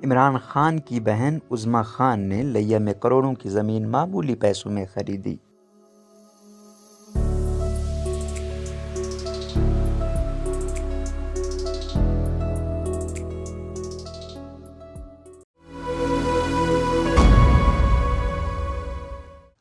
عمران خان کی بہن عظمی خان نے لیا میں کروڑوں کی زمین معمولی پیسوں میں خریدی۔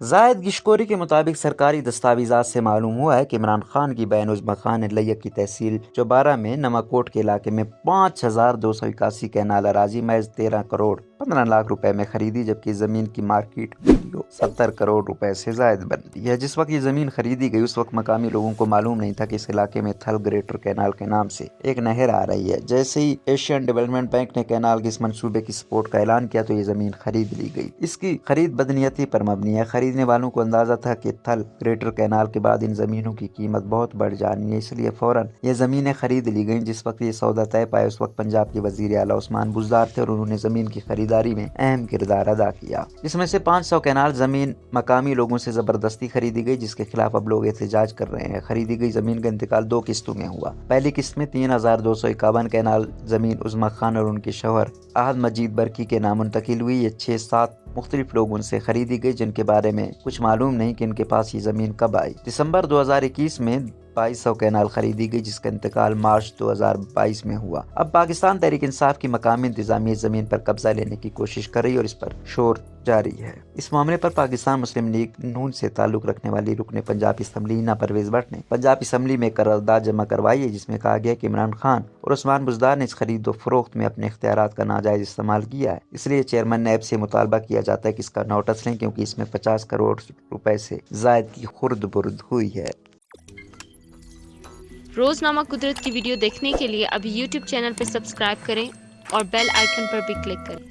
زاہد گشکوری کے مطابق سرکاری دستاویزات سے معلوم ہوا ہے کہ عمران خان کی بہن عظمی خان نے لیا کی تحصیل چوبارہ میں نماکوٹ کے علاقے میں 5281 کنال اراضی محض 13 کروڑ 15 لاکھ روپے میں خریدی، جبکہ زمین کی مارکیٹ ویلیو 70 کروڑ روپے سے زائد بنتی ہے۔ جس وقت یہ زمین خریدی گئی اس وقت مقامی لوگوں کو معلوم نہیں تھا کہ اس علاقے میں تھل گریٹر کینال کے نام سے ایک نہر آ رہی ہے۔ جیسے ہی ایشین ڈیولپمنٹ بینک نے کینال کے اس منصوبے کی سپورٹ کا اعلان کیا تو یہ زمین خرید لی گئی۔ اس کی خرید بدنیتی پر مبنی ہے۔ خریدنے والوں کو اندازہ تھا کہ تھل گریٹر کینال کے بعد ان زمینوں کی قیمت بہت بڑھ جانی ہے، اس لیے فوراً یہ زمینیں خرید لی گئیں۔ جس وقت یہ سودا طے پایا اس وقت پنجاب کے وزیر اعلیٰ عثمان بزدار تھے اور انہوں نے زمین کی خریداری میں اہم کردار ادا کیا۔ اس میں سے 500 کینال زمین مقامی لوگوں سے زبردستی خریدی گئی، جس کے خلاف اب لوگ احتجاج کر رہے ہیں۔ خریدی گئی زمین کا انتقال 2 قسطوں میں ہوا۔ پہلی قسط میں 3251 کینال زمین عظمی خان اور ان کے شوہر احد مجید برکی کے نام منتقل ہوئی۔ یہ 6-7 مختلف لوگوں سے خریدی گئی جن کے بارے میں کچھ معلوم نہیں کہ ان کے پاس یہ زمین کب آئی۔ دسمبر 2021 میں 2200 کینال خریدی گئی، جس کا انتقال مارچ 2022 میں ہوا۔ اب پاکستان تحریک انصاف کی مقامی انتظامیہ زمین پر قبضہ لینے کی کوشش کر رہی ہے اور اس پر شور جاری ہے۔ اس معاملے پر پاکستان مسلم لیگ نون سے تعلق رکھنے والی رکن پنجاب اسمبلی ہنا پرویز بٹ نے پنجاب اسمبلی میں قرارداد جمع کروائی ہے، جس میں کہا گیا کہ عمران خان اور عثمان بزدار نے اس خرید و فروخت میں اپنے اختیارات کا ناجائز استعمال کیا ہے۔ اس لیے چیئرمین نیب سے مطالبہ کیا جاتا ہے کہ اس کا نوٹس لیں، کیونکہ اس میں 50 کروڑ روپے سے زائد کی خرد برد ہوئی ہے۔ روزنامہ قدرت کی ویڈیو دیکھنے کے لیے ابھی یوٹیوب چینل پر سبسکرائب کریں اور بیل آئیکن پر بھی کلک کریں۔